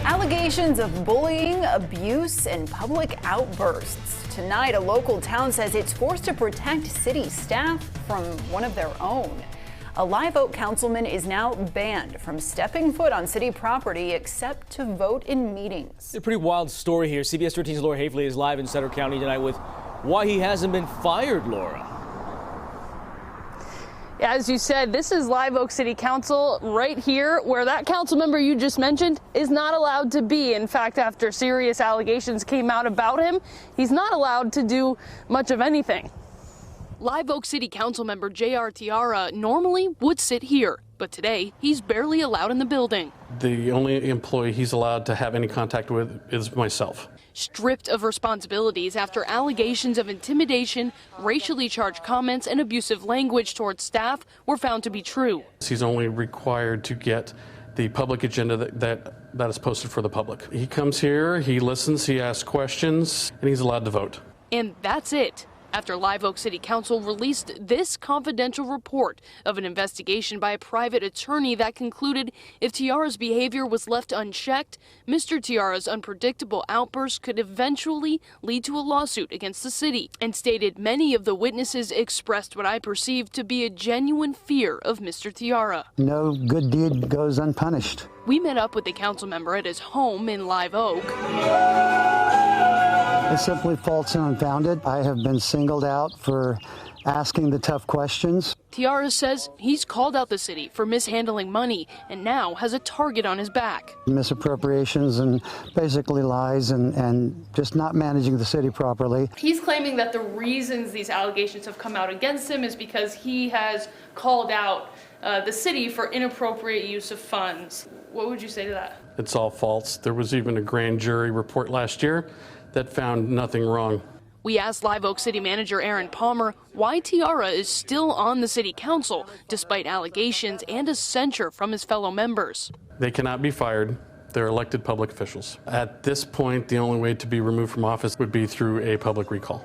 Allegations of bullying, abuse, and public outbursts. Tonight, a local town says it's forced to protect city staff from one of their own. A Live Oak councilman is now banned from stepping foot on city property except to vote in meetings. A pretty wild story here. CBS 13's Laura Haefele is live in Sutter County tonight with why he hasn't been fired, Laura. As you said, this is Live Oak City Council right here, where that council member you just mentioned is not allowed to be. In fact, after serious allegations came out about him, he's not allowed to do much of anything. Live Oak City Council member J.R. Tiara normally would sit here, but today he's barely allowed in the building. The only employee he's allowed to have any contact with is myself. Stripped of responsibilities after allegations of intimidation, racially charged comments, and abusive language towards staff were found to be true. He's only required to get the public agenda that is posted for the public. He comes here, he listens, he asks questions, and he's allowed to vote. And that's it. After Live Oak City Council released this confidential report of an investigation by a private attorney that concluded if Tiara's behavior was left unchecked, Mr. Tiara's unpredictable outbursts could eventually lead to a lawsuit against the city, and stated many of the witnesses expressed what I perceived to be a genuine fear of Mr. Tiara. No good deed goes unpunished. We met up with the council member at his home in Live Oak. It's simply false and unfounded. I have been singled out for asking the tough questions. Tiara says he's called out the city for mishandling money and now has a target on his back. Misappropriations and basically lies and just not managing the city properly. He's claiming that the reasons these allegations have come out against him is because he has called out the city for inappropriate use of funds. What would you say to that? It's all false. There was even a grand jury report last year that found nothing wrong. We asked Live Oak City Manager Aaron Palmer why Tiara is still on the city council despite allegations and a censure from his fellow members. They cannot be fired. They're elected public officials. At this point, the only way to be removed from office would be through a public recall.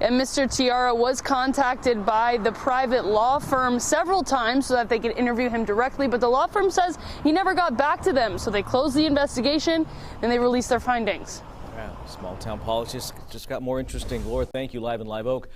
And Mr. Tiara was contacted by the private law firm several times so that they could interview him directly, but the law firm says he never got back to them, so they closed the investigation and they released their findings. Wow, small town politics just got more interesting. Laura, thank you, live in Live Oak.